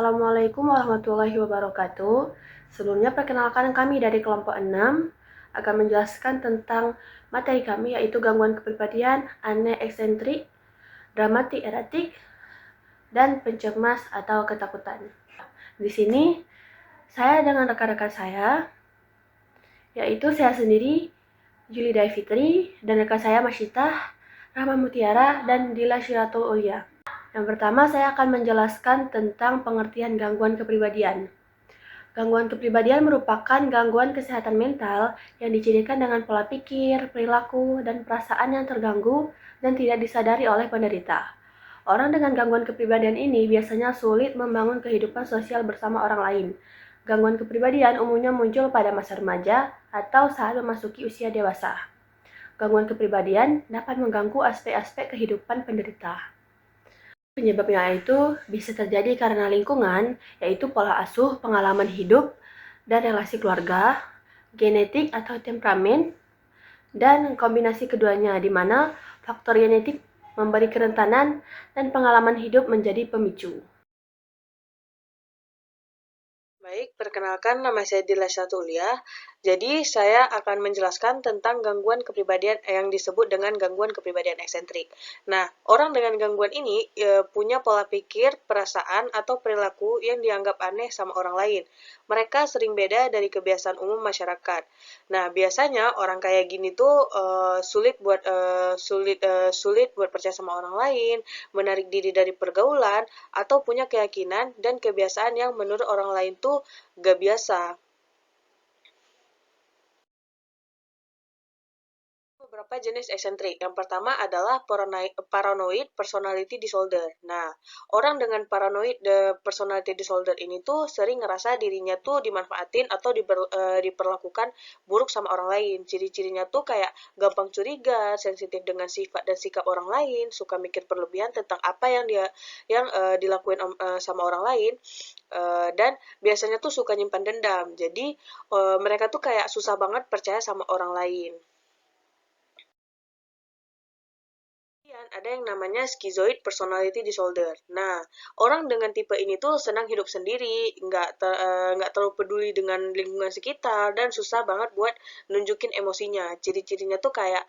Assalamualaikum warahmatullahi wabarakatuh. Sebelumnya perkenalkan kami dari kelompok 6 akan menjelaskan tentang materi kami yaitu gangguan kepribadian, aneh eksentrik, dramatik eratik, dan pencemas atau ketakutan. Di sini saya dengan rekan-rekan saya yaitu saya sendiri Juli Dai Fitri dan rekan saya Masyitah, Rahma Mutiara, dan Dila Syiratul Ulia. Yang pertama, saya akan menjelaskan tentang pengertian gangguan kepribadian. Gangguan kepribadian merupakan gangguan kesehatan mental yang dicirikan dengan pola pikir, perilaku, dan perasaan yang terganggu dan tidak disadari oleh penderita. Orang dengan gangguan kepribadian ini biasanya sulit membangun kehidupan sosial bersama orang lain. Gangguan kepribadian umumnya muncul pada masa remaja atau saat memasuki usia dewasa. Gangguan kepribadian dapat mengganggu aspek-aspek kehidupan penderita. Penyebabnya itu bisa terjadi karena lingkungan, yaitu pola asuh, pengalaman hidup, dan relasi keluarga, genetik atau temperamen, dan kombinasi keduanya, di mana faktor genetik memberi kerentanan dan pengalaman hidup menjadi pemicu. Baik, perkenalkan nama saya Dila Syatulia. Jadi, saya akan menjelaskan tentang gangguan kepribadian yang disebut dengan gangguan kepribadian eksentrik. Nah, orang dengan gangguan ini punya pola pikir, perasaan, atau perilaku yang dianggap aneh sama orang lain. Mereka sering beda dari kebiasaan umum masyarakat. Nah, biasanya orang kayak gini tuh sulit buat percaya sama orang lain, menarik diri dari pergaulan, atau punya keyakinan dan kebiasaan yang menurut orang lain tuh gak biasa. Beberapa jenis eksentrik. Yang pertama adalah paranoid personality disorder. Nah, orang dengan paranoid personality disorder ini tuh sering ngerasa dirinya tuh dimanfaatin atau diperlakukan buruk sama orang lain. Ciri-cirinya tuh kayak gampang curiga, sensitif dengan sifat dan sikap orang lain, suka mikir berlebihan tentang apa yang dilakuin sama orang lain. Dan biasanya tuh suka nyimpan dendam. Jadi mereka tuh kayak susah banget percaya sama orang lain. Ada yang namanya schizoid personality disorder. Nah, orang dengan tipe ini tuh senang hidup sendiri, nggak terlalu peduli dengan lingkungan sekitar, dan susah banget buat nunjukin emosinya. Ciri-cirinya tuh kayak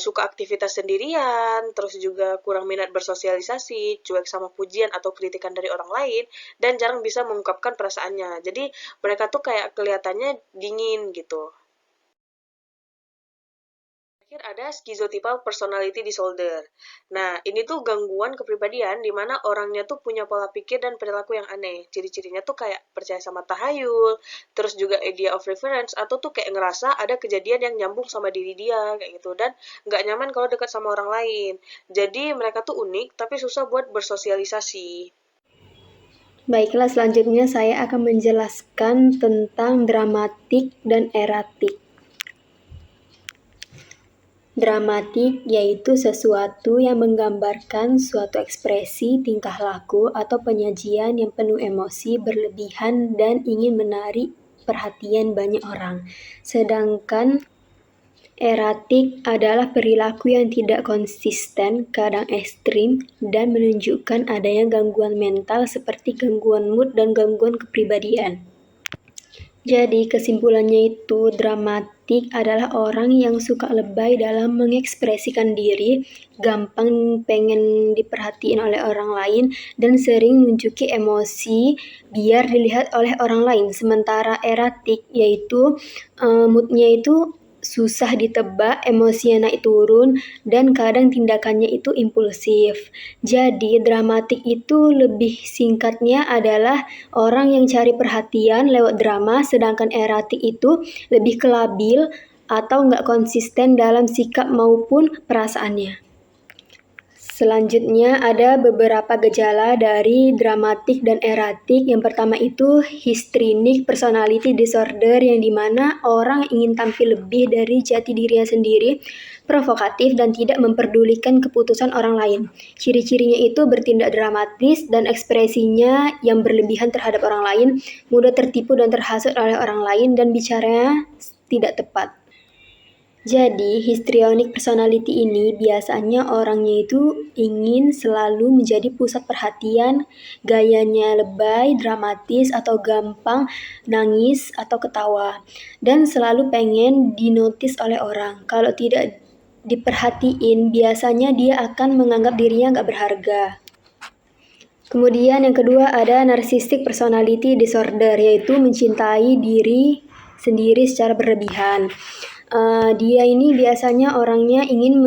suka aktivitas sendirian, terus juga kurang minat bersosialisasi, cuek sama pujian atau kritikan dari orang lain, dan jarang bisa mengungkapkan perasaannya. Jadi, mereka tuh kayak kelihatannya dingin gitu. Ada schizotypal personality disorder. Nah, ini tuh gangguan kepribadian di mana orangnya tuh punya pola pikir dan perilaku yang aneh. Ciri-cirinya tuh kayak percaya sama tahayul, terus juga idea of reference, atau tuh kayak ngerasa ada kejadian yang nyambung sama diri dia, kayak gitu. Dan nggak nyaman kalau dekat sama orang lain. Jadi mereka tuh unik, tapi susah buat bersosialisasi. Baiklah, selanjutnya saya akan menjelaskan tentang dramatik dan eratik. Dramatik yaitu sesuatu yang menggambarkan suatu ekspresi, tingkah laku, atau penyajian yang penuh emosi, berlebihan, dan ingin menarik perhatian banyak orang. Sedangkan eratik adalah perilaku yang tidak konsisten, kadang ekstrim, dan menunjukkan adanya gangguan mental seperti gangguan mood dan gangguan kepribadian. Jadi kesimpulannya itu dramatik adalah orang yang suka lebay dalam mengekspresikan diri, gampang pengen diperhatiin oleh orang lain, dan sering nunjuki emosi biar dilihat oleh orang lain. Sementara eratik yaitu moodnya itu susah ditebak, emosinya naik turun, dan kadang tindakannya itu impulsif. Jadi dramatik itu lebih singkatnya adalah orang yang cari perhatian lewat drama, sedangkan eratik itu lebih ke labil atau nggak konsisten dalam sikap maupun perasaannya. Selanjutnya ada beberapa gejala dari dramatik dan eratik. Yang pertama itu histrionic personality disorder, yang dimana orang ingin tampil lebih dari jati dirinya sendiri, provokatif, dan tidak memperdulikan keputusan orang lain. Ciri-cirinya itu bertindak dramatis dan ekspresinya yang berlebihan terhadap orang lain, mudah tertipu dan terhasut oleh orang lain, dan bicaranya tidak tepat. Jadi, histrionic personality ini biasanya orangnya itu ingin selalu menjadi pusat perhatian, gayanya lebay, dramatis, atau gampang nangis atau ketawa, dan selalu pengen dinotis oleh orang. Kalau tidak diperhatiin, biasanya dia akan menganggap dirinya nggak berharga. Kemudian yang kedua ada narcissistic personality disorder, yaitu mencintai diri sendiri secara berlebihan. Dia ini biasanya orangnya ingin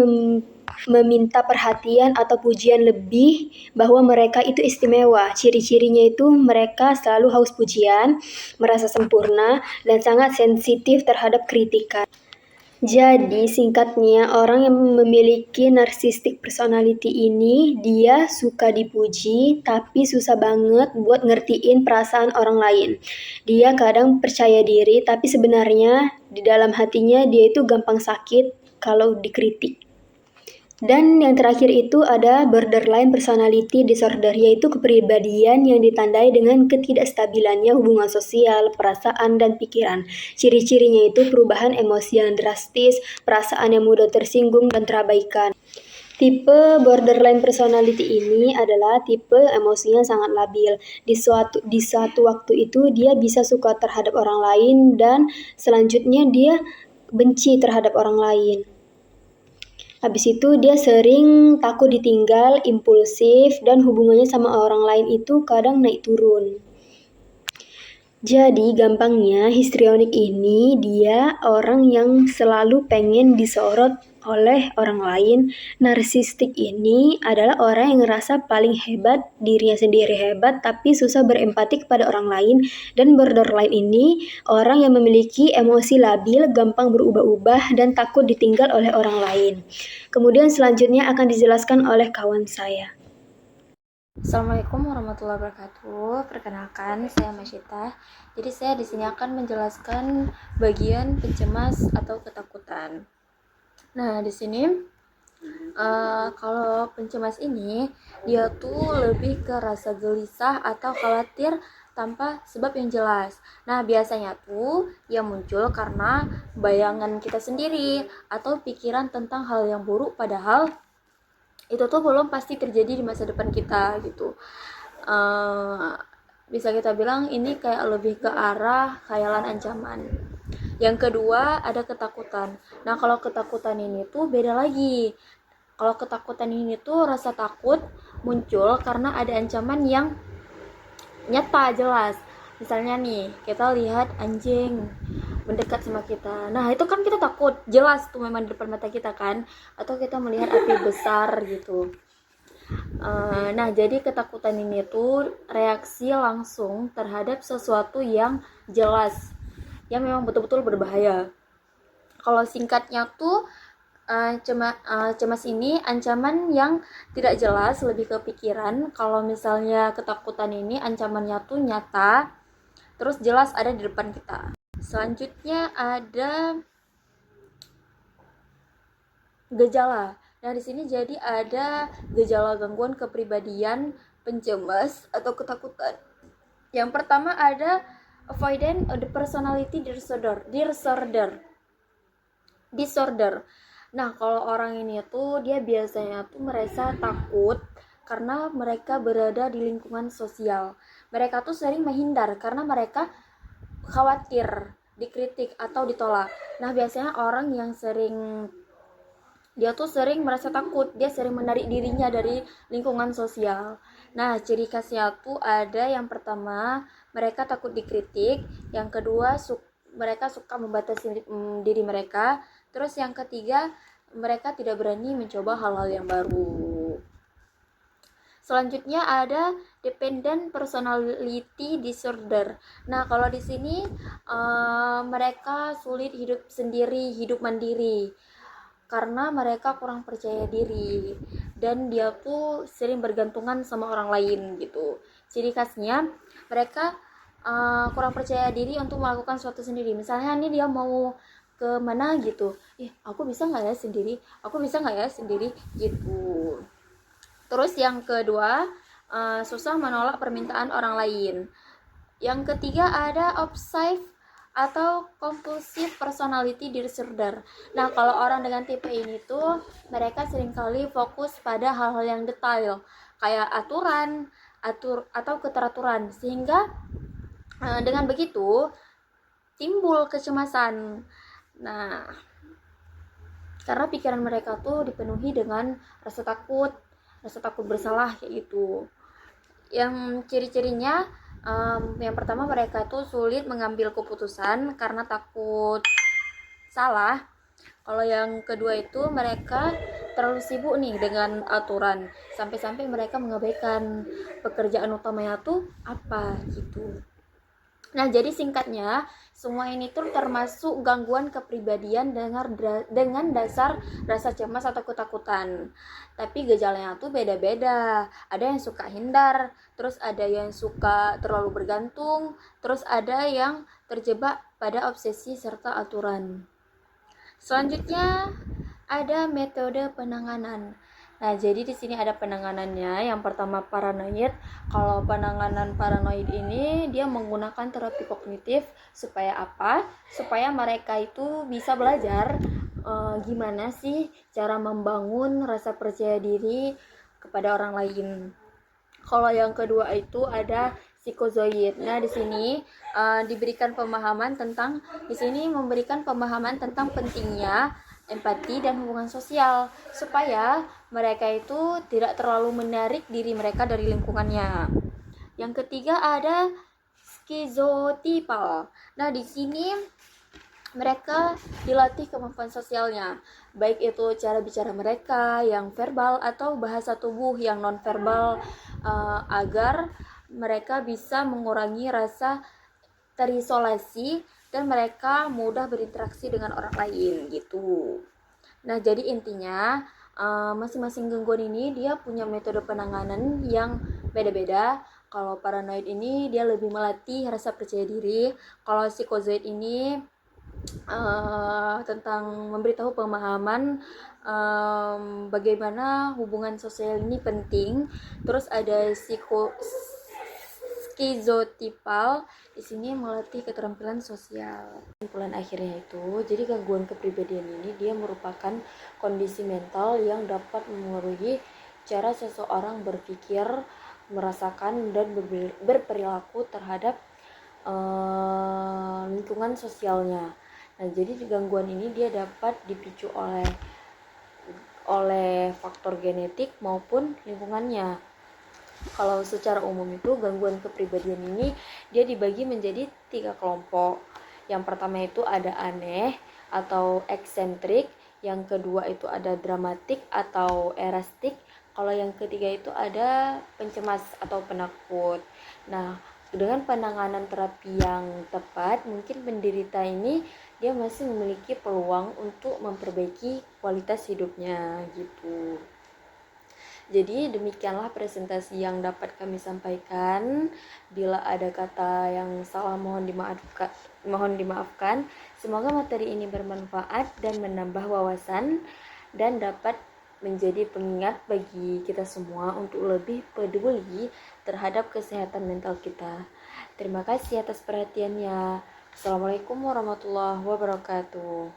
meminta perhatian atau pujian lebih, bahwa mereka itu istimewa. Ciri-cirinya itu mereka selalu haus pujian, merasa sempurna, dan sangat sensitif terhadap kritikan. Jadi, singkatnya, orang yang memiliki narcissistic personality ini, dia suka dipuji, tapi susah banget buat ngertiin perasaan orang lain. Dia kadang percaya diri, tapi sebenarnya di dalam hatinya dia itu gampang sakit kalau dikritik. Dan yang terakhir itu ada borderline personality disorder, yaitu kepribadian yang ditandai dengan ketidakstabilannya hubungan sosial, perasaan, dan pikiran. Ciri-cirinya itu perubahan emosi yang drastis, perasaan yang mudah tersinggung dan terabaikan. Tipe borderline personality ini adalah tipe emosinya sangat labil. Di suatu waktu itu dia bisa suka terhadap orang lain, dan selanjutnya dia benci terhadap orang lain. Habis itu dia sering takut ditinggal, impulsif, dan hubungannya sama orang lain itu kadang naik turun. Jadi gampangnya histrionik ini dia orang yang selalu pengen disorot oleh orang lain. Narsistik ini adalah orang yang ngerasa paling hebat, dirinya sendiri hebat, tapi susah berempati kepada orang lain. Dan borderline ini orang yang memiliki emosi labil, gampang berubah-ubah, dan takut ditinggal oleh orang lain. Kemudian selanjutnya akan dijelaskan oleh kawan saya. Assalamualaikum warahmatullahi wabarakatuh. Perkenalkan, saya Masyita. Jadi saya di sini akan menjelaskan bagian pencemas atau ketakutan. Nah, di sini kalau pencemas ini dia tuh lebih ke rasa gelisah atau khawatir tanpa sebab yang jelas. Nah, biasanya tuh dia muncul karena bayangan kita sendiri atau pikiran tentang hal yang buruk, padahal itu tuh belum pasti terjadi di masa depan kita gitu. Bisa kita bilang ini kayak lebih ke arah khayalan ancaman. Yang kedua ada ketakutan. Nah, kalau ketakutan ini tuh beda lagi. Kalau ketakutan ini tuh rasa takut muncul karena ada ancaman yang nyata, jelas. Misalnya nih, kita lihat anjing mendekat sama kita. Nah, itu kan kita takut, jelas tuh memang di depan mata kita kan. Atau kita melihat api besar gitu. Nah, jadi ketakutan ini tuh reaksi langsung terhadap sesuatu yang jelas, yang memang betul-betul berbahaya. Kalau singkatnya tuh cemas ini ancaman yang tidak jelas, lebih ke pikiran. Kalau misalnya ketakutan ini ancamannya tuh nyata, terus jelas ada di depan kita. Selanjutnya ada gejala. Nah, di sini jadi ada gejala gangguan kepribadian pencemas atau ketakutan. Yang pertama ada avoidant personality disorder. Nah, kalau orang ini tuh dia biasanya tuh merasa takut karena mereka berada di lingkungan sosial. Mereka tuh sering menghindar karena mereka khawatir dikritik atau ditolak. Nah, biasanya orang yang dia tuh sering merasa takut, dia sering menarik dirinya dari lingkungan sosial. Nah, ciri khasnya tuh ada yang pertama, mereka takut dikritik. Yang kedua, mereka suka membatasi diri mereka. Terus yang ketiga, mereka tidak berani mencoba hal-hal yang baru. Selanjutnya ada dependent personality disorder. Nah, kalau di sini mereka sulit hidup sendiri, hidup mandiri, karena mereka kurang percaya diri dan dia tuh sering bergantungan sama orang lain gitu. Ciri khasnya mereka kurang percaya diri untuk melakukan sesuatu sendiri. Misalnya nih dia mau ke mana gitu, aku bisa nggak ya sendiri gitu. Terus yang kedua, susah menolak permintaan orang lain. Yang ketiga ada obsessive atau compulsive personality disorder. Nah, kalau orang dengan tipe ini tuh mereka seringkali fokus pada hal-hal yang detail, kayak aturan, atau keteraturan, sehingga dengan begitu timbul kecemasan. Nah, karena pikiran mereka tuh dipenuhi dengan rasa takut bersalah kayak gitu. Yang ciri-cirinya, yang pertama mereka tuh sulit mengambil keputusan karena takut salah. Kalau yang kedua itu mereka terlalu sibuk nih dengan aturan, sampai-sampai mereka mengabaikan pekerjaan utamanya tuh apa gitu. Nah, jadi singkatnya, semua ini tuh termasuk gangguan kepribadian dengan dasar rasa cemas atau ketakutan. Tapi gejalanya tuh beda-beda. Ada yang suka hindar, terus ada yang suka terlalu bergantung, terus ada yang terjebak pada obsesi serta aturan. Selanjutnya ada metode penanganan. Nah, jadi di sini ada penanganannya. Yang pertama paranoid. Kalau penanganan paranoid ini dia menggunakan terapi kognitif supaya apa? Supaya mereka itu bisa belajar gimana sih cara membangun rasa percaya diri kepada orang lain. Kalau yang kedua itu ada psikozoid. Nah, di sini memberikan pemahaman tentang pentingnya empati dan hubungan sosial supaya mereka itu tidak terlalu menarik diri mereka dari lingkungannya. Yang ketiga ada skizotipal. Nah, di sini mereka dilatih kemampuan sosialnya, baik itu cara bicara mereka yang verbal atau bahasa tubuh yang non-verbal, agar mereka bisa mengurangi rasa terisolasi dan mereka mudah berinteraksi dengan orang lain gitu. Nah, jadi intinya masing-masing gangguan ini dia punya metode penanganan yang beda-beda. Kalau paranoid ini dia lebih melatih rasa percaya diri. Kalau psikozoid ini tentang memberitahu pemahaman bagaimana hubungan sosial ini penting. Terus ada skizotipal, di sini melatih keterampilan sosial. Kesimpulan akhirnya itu, jadi gangguan kepribadian ini dia merupakan kondisi mental yang dapat memengaruhi cara seseorang berpikir, merasakan dan berperilaku terhadap lingkungan sosialnya. Nah, jadi gangguan ini dia dapat dipicu oleh faktor genetik maupun lingkungannya. Kalau secara umum itu gangguan kepribadian ini dia dibagi menjadi 3 kelompok. Yang pertama itu ada aneh atau eksentrik, yang kedua itu ada dramatik atau erastik, kalau yang ketiga itu ada pencemas atau penakut. Nah, dengan penanganan terapi yang tepat, mungkin penderita ini dia masih memiliki peluang untuk memperbaiki kualitas hidupnya gitu. Jadi demikianlah presentasi yang dapat kami sampaikan. Bila ada kata yang salah mohon dimaafkan. Semoga materi ini bermanfaat dan menambah wawasan dan dapat menjadi pengingat bagi kita semua untuk lebih peduli terhadap kesehatan mental kita. Terima kasih atas perhatiannya. Assalamualaikum warahmatullahi wabarakatuh.